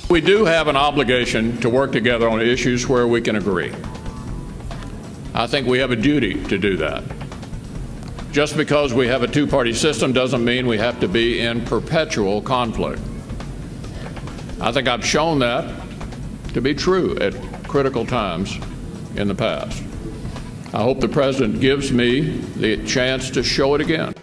We do have an obligation to work together on issues where we can agree. I think we have a duty to do that. Just because we have a two-party system doesn't mean we have to be in perpetual conflict. I think I've shown that to be true at critical times in the past. I hope the President gives me the chance to show it again.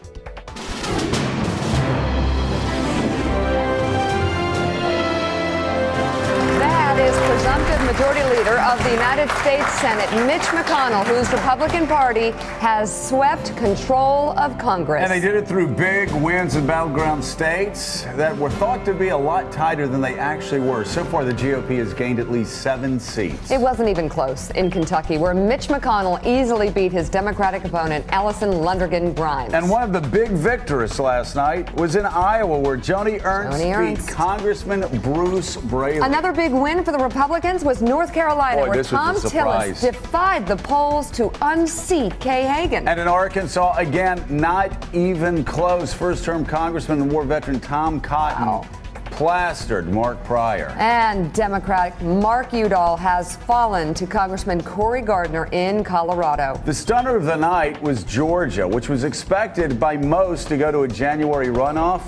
Majority Leader of the United States Senate, Mitch McConnell, whose Republican Party has swept control of Congress. And they did it through big wins in battleground states that were thought to be a lot tighter than they actually were. So far, the GOP has gained at least 7 seats. It wasn't even close in Kentucky, where Mitch McConnell easily beat his Democratic opponent, Allison Lundergan Grimes. And one of the big victorists last night was in Iowa, where Joni Ernst beat Congressman Bruce Braley. Another big win for the Republicans was North Carolina, where Tom Tillis defied the polls to unseat Kay Hagan. And in Arkansas, again, not even close. First-term Congressman and war veteran Tom Cotton plastered Mark Pryor. And Democratic Mark Udall has fallen to Congressman Cory Gardner in Colorado. The stunner of the night was Georgia, which was expected by most to go to a January runoff.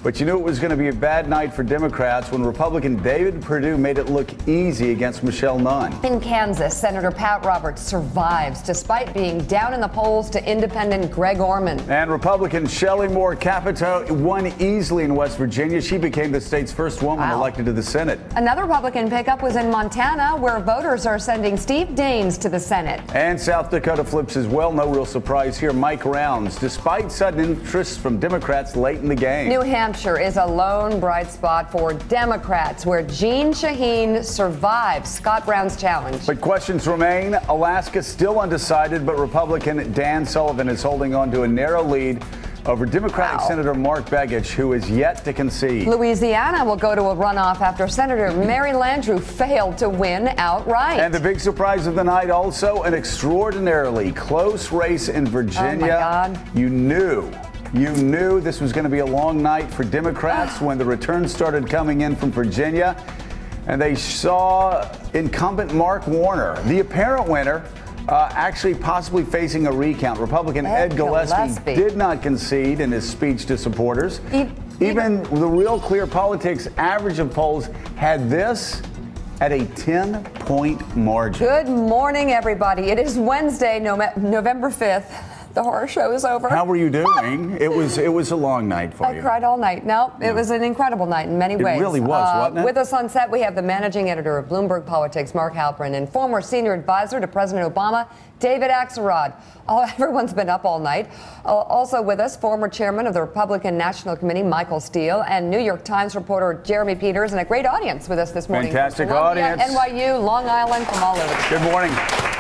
But you knew it was going to be a bad night for Democrats when Republican David Perdue made it look easy against Michelle Nunn. In Kansas, Senator Pat Roberts survives despite being down in the polls to independent Greg Orman. And Republican Shelley Moore Capito won easily in West Virginia. She became the state's first woman elected to the Senate. Another Republican pickup was in Montana, where voters are sending Steve Daines to the Senate. And South Dakota flips as well. No real surprise here. Mike Rounds, despite sudden interest from Democrats late in the game. New Hampshire is a lone bright spot for Democrats, where Jeanne Shaheen survives Scott Brown's challenge. But questions remain. Alaska still undecided, but Republican Dan Sullivan is holding on to a narrow lead over Democratic Senator Mark Begich, who is yet to concede. Louisiana will go to a runoff after Senator Mary Landrieu failed to win outright. And the big surprise of the night, also an extraordinarily close race in Virginia. Oh, my God. You knew this was going to be a long night for Democrats when the returns started coming in from Virginia. And they saw incumbent Mark Warner, the apparent winner, actually possibly facing a recount. Republican Ed Gillespie did not concede in his speech to supporters. Even the Real Clear Politics average of polls had this at a 10-point margin. Good morning, everybody. It is Wednesday, November 5th. The horror show is over. How were you doing? It was a long night for you. I cried all night. No, it was an incredible night in many ways. It really was, wasn't it? With us on set, we have the managing editor of Bloomberg Politics, Mark Halperin, and former senior advisor to President Obama, David Axelrod. Everyone's been up all night. Also with us, former chairman of the Republican National Committee, Michael Steele, and New York Times reporter Jeremy Peters, and a great audience with us this morning. Fantastic audience. NYU, Long Island, from all over. Good morning.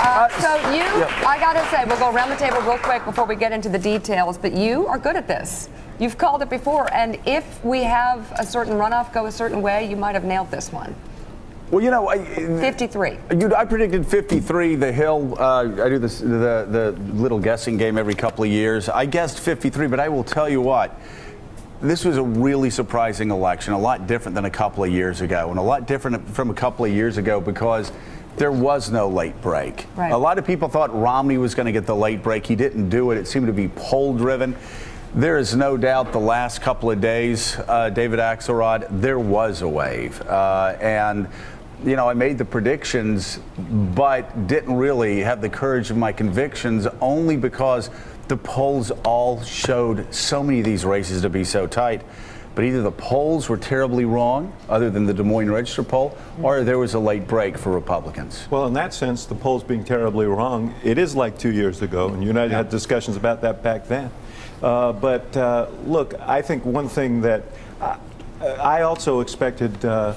I got to say, we'll go around the table real quick before we get into the details, but you are good at this. You've called it before, and if we have a certain runoff go a certain way, you might have nailed this one. Well, you know, 53. I predicted 53. The Hill. I do this the little guessing game every couple of years. I guessed 53, but I will tell you what. This was a really surprising election, a lot different than a couple of years ago, and a lot different from a couple of years ago because there was no late break. Right. A lot of people thought Romney was going to get the late break. He didn't do it. It seemed to be poll-driven. There is no doubt the last couple of days, David Axelrod, there was a wave. And, you know, I made the predictions, but didn't really have the courage of my convictions only because the polls all showed so many of these races to be so tight. But either the polls were terribly wrong, other than the Des Moines Register poll, or there was a late break for Republicans. Well, in that sense, the polls being terribly wrong, it is like 2 years ago, and you and I had discussions about that back then. Look, I think one thing that I also expected to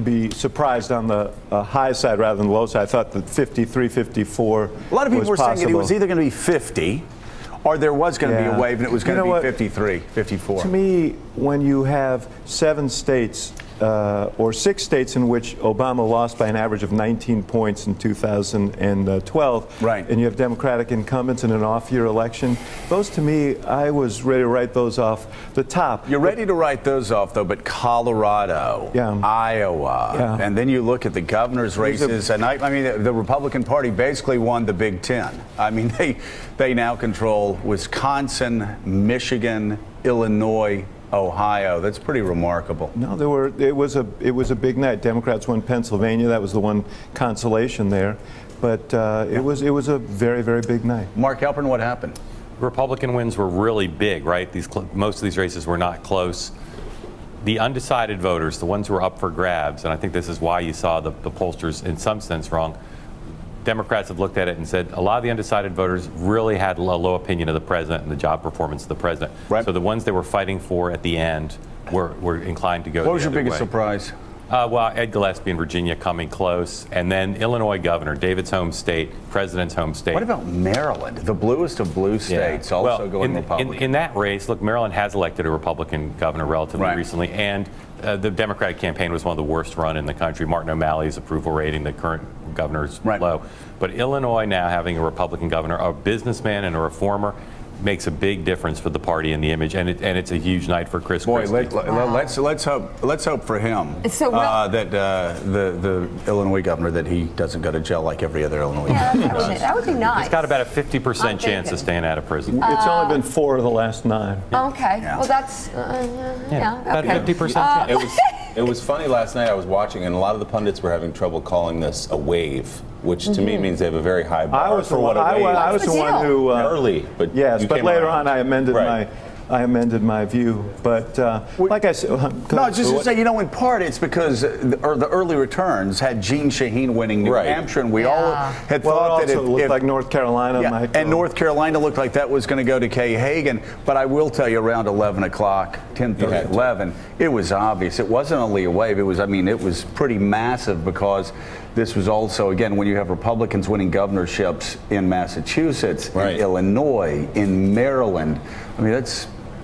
be surprised on the high side rather than the low side. I thought that 53, 54 A lot of people were possible. saying it was either going to be 50 or there was going to be a wave and it was going to be 53, 54. To me, when you have 7 states or 6 states in which Obama lost by an average of 19 points in 2012. Right. And you have Democratic incumbents in an off-year election. Those, to me, I was ready to write those off the top. You're ready to write those off, though, but Colorado, Iowa, and then you look at the governor's races, and I mean, the Republican Party basically won the Big Ten. I mean, they now control Wisconsin, Michigan, Illinois, Ohio. That's pretty remarkable. No, it was a big night. Democrats won Pennsylvania. That was the one consolation there. But it was a very, very big night. Mark Halpern, what happened? Republican wins were really big, right? Most of these races were not close. The undecided voters, the ones who were up for grabs, and I think this is why you saw the pollsters in some sense wrong. Democrats have looked at it and said a lot of the undecided voters really had a low opinion of the president and the job performance of the president. Right. So the ones they were fighting for at the end were inclined to go the other way. What was your biggest surprise? Well, Ed Gillespie in Virginia coming close, and then Illinois governor, David's home state, president's home state. What about Maryland, the bluest of blue states, also going Republican? In that race, look, Maryland has elected a Republican governor relatively recently, and the Democratic campaign was one of the worst run in the country. Martin O'Malley's approval rating, the current governor's low. But Illinois now having a Republican governor, a businessman and a reformer, makes a big difference for the party and the image, and it's a huge night for Chris Christie. Let's hope for him that the Illinois governor, that he doesn't go to jail like every other Illinois governor. That would be nice. He's got about a 50% chance of staying out of prison. It's only been 4 of the last 9. Okay, well that's about okay. 50% chance. It was funny last night. I was watching, and a lot of the pundits were having trouble calling this a wave, which to me means they have a very high bar for what a wave. I was the one who early, but yes, but later on I amended my view. But like I said, no, just to say, you know, in part it's because the early returns had Jeanne Shaheen winning New Hampshire, and we all had thought that it looked like North Carolina might go. And North Carolina looked like that was going to go to Kay Hagan. But I will tell you, around 11 o'clock, 10:30, 11, it was obvious. It wasn't only a wave. It was, I mean, it was pretty massive, because this was also, again, when you have Republicans winning governorships in Massachusetts, in Illinois, in Maryland. I mean,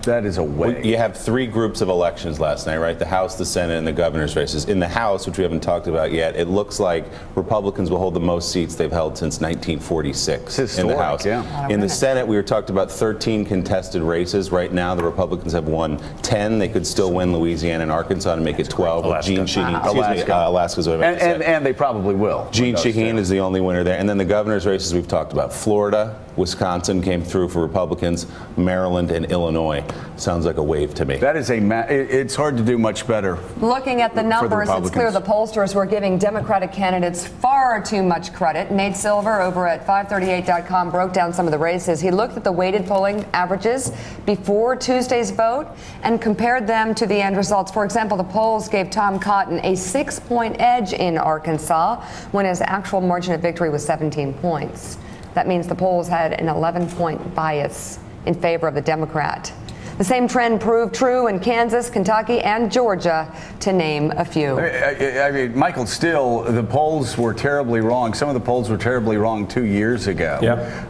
that is a wave. You have 3 groups of elections last night, right? The House, the Senate, and the governor's races. In the House, which we haven't talked about yet, it looks like Republicans will hold the most seats they've held since 1946 in the House. In the Senate, we were talked about 13 contested races. Right now, the Republicans have won 10. They could still win Louisiana and Arkansas to make it 12. Jeanne Shaheen, Alaska's what I meant. And they probably will. Jeanne Shaheen is the only winner there. And then the governor's races we've talked about. Florida, Wisconsin came through for Republicans, Maryland, and Illinois. Sounds like a wave to me. That is it's hard to do much better. Looking at the numbers, it's clear the pollsters were giving Democratic candidates far too much credit. Nate Silver over at 538.com broke down some of the races. He looked at the weighted polling averages before Tuesday's vote and compared them to the end results. For example, the polls gave Tom Cotton a 6-point edge in Arkansas when his actual margin of victory was 17 points. That means the polls had an 11-point bias in favor of the Democrat. The same trend proved true in Kansas, Kentucky, and Georgia, to name a few. I mean, Michael, still, the polls were terribly wrong. Some of the polls were terribly wrong 2 years ago.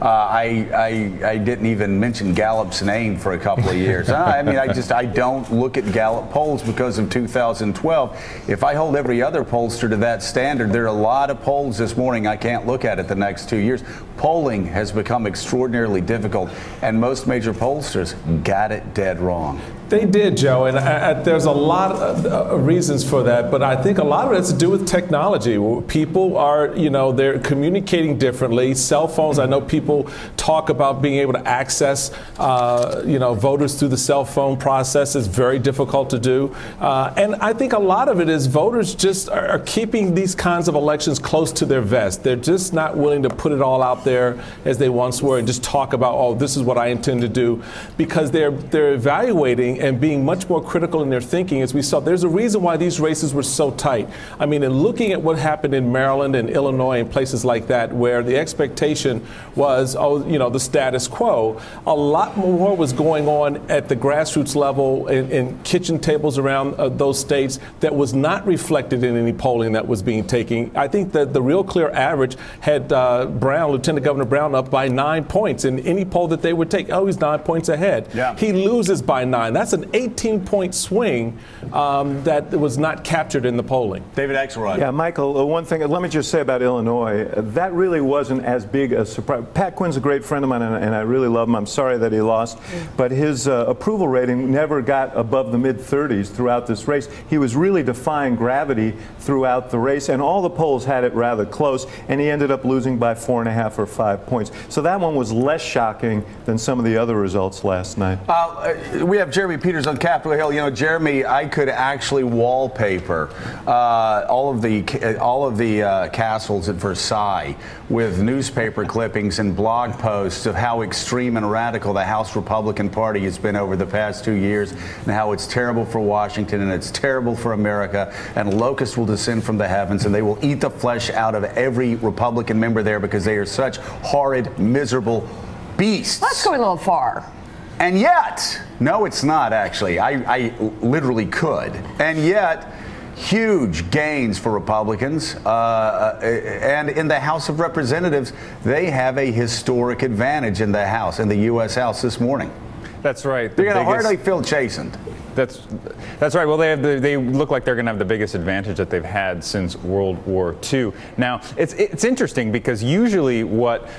I didn't even mention Gallup's name for a couple of years. I mean, I don't look at Gallup polls because of 2012. If I hold every other pollster to that standard, there are a lot of polls this morning I can't look at the next 2 years. Polling has become extraordinarily difficult, and most major pollsters got it dead wrong. They did, Joe, and there's a lot of reasons for that, but I think a lot of it has to do with technology. People are, they're communicating differently. Cell phones, I know people talk about being able to access, voters through the cell phone process. It's very difficult to do. And I think a lot of it is voters just are keeping these kinds of elections close to their vest. They're just not willing to put it all out there as they once were and just talk about, oh, this is what I intend to do, because they're evaluating and being much more critical in their thinking. As we saw, there's a reason why these races were so tight. I mean, in looking at what happened in Maryland and Illinois and places like that, where the expectation was, the status quo, a lot more was going on at the grassroots level in kitchen tables around those states that was not reflected in any polling that was being taken. I think that the real clear average had Lieutenant Governor Brown, up by 9 points in any poll that they would take. Oh, he's 9 points ahead. Yeah. He loses by 9. That's an 18-point swing that was not captured in the polling. David Axelrod. Yeah, Michael, one thing, let me just say about Illinois, that really wasn't as big a surprise. Pat Quinn's a great friend of mine, and I really love him. I'm sorry that he lost, but his approval rating never got above the mid-30s throughout this race. He was really defying gravity throughout the race, and all the polls had it rather close, and he ended up losing by 4.5 or 5 points. So that one was less shocking than some of the other results last night. We have Jeremy Peters on Capitol Hill. You know, Jeremy, I could actually wallpaper all of the castles at Versailles with newspaper clippings and blog posts of how extreme and radical the House Republican Party has been over the past 2 years, and how it's terrible for Washington and it's terrible for America, and locusts will descend from the heavens and they will eat the flesh out of every Republican member there because they are such horrid, miserable beasts. That's going a little far. And yet, no, it's not actually. I literally could. And yet, huge gains for Republicans. And in the House of Representatives, they have a historic advantage in the House, in the U.S. House this morning. That's right. They're going to hardly feel chastened. That's right. Well, they look like they're going to have the biggest advantage that they've had since World War II. Now, it's interesting because usually what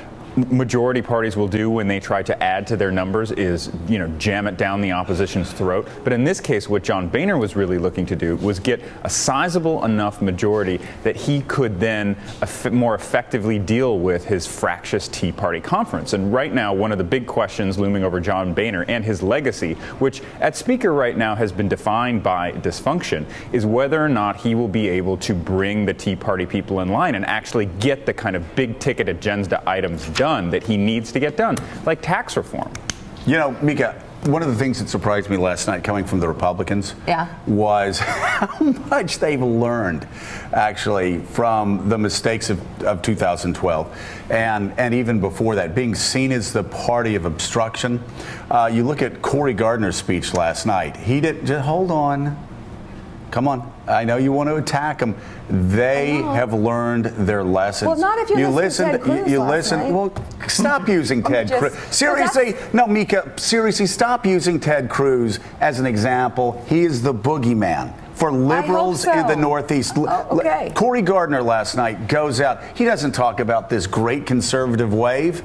majority parties will do when they try to add to their numbers is, you know, jam it down the opposition's throat. But in this case, what John Boehner was really looking to do was get a sizable enough majority that he could then more effectively deal with his fractious Tea Party conference. And right now, one of the big questions looming over John Boehner and his legacy, which at Speaker right now has been defined by dysfunction, is whether or not he will be able to bring the Tea Party people in line and actually get the kind of big ticket agenda items done that he needs to get done, like tax reform. You know, Mika, one of the things that surprised me last night coming from the Republicans was how much they've learned, actually, from the mistakes of 2012 and even before that, being seen as the party of obstruction. You look at Cory Gardner's speech last night. He didn't, just hold on. Come on. I know you want to attack them. They have learned their lessons. Well, not if you listen to Ted Cruz last night. Well, stop using Ted Cruz. Seriously, no, Mika, seriously, stop using Ted Cruz as an example. He is the boogeyman for liberals in the Northeast. Okay. Cory Gardner last night goes out. He doesn't talk about this great conservative wave.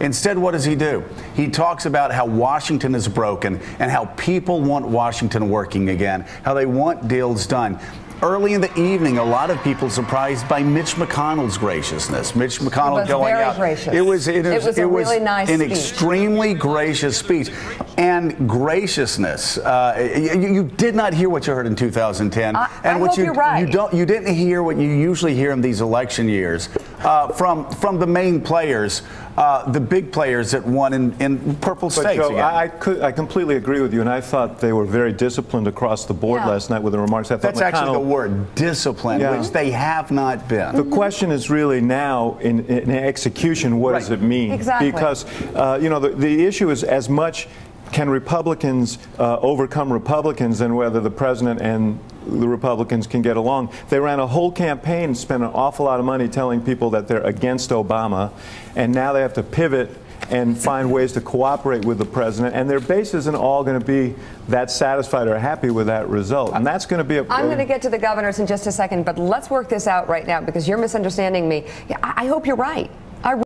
Instead, what does he do? He talks about how Washington is broken and how people want Washington working again, how they want deals done. Early in the evening, a lot of people surprised by Mitch McConnell's graciousness. Mitch McConnell going out. Gracious. It was a really nice speech. Extremely gracious speech. And graciousn's, you did not hear what you heard in 2010. I hope you're right. You didn't hear what you usually hear in these election years from the main players. The big players that won in purple states. Joe, I completely agree with you, and I thought they were very disciplined across the board last night with the remarks. I thought that's actually the word, discipline, which they have not been. The question is really now in execution, what does it mean? Exactly. Because you know, the issue is as much can Republicans overcome Republicans and whether the president and the Republicans can get along. They ran a whole campaign and spent an awful lot of money telling people that they're against Obama, and now they have to pivot and find ways to cooperate with the president, and their base isn't all going to be that satisfied or happy with that result, and that's going to be I'm going to get to the governors in just a second, but let's work this out right now because you're misunderstanding me. I hope you're right.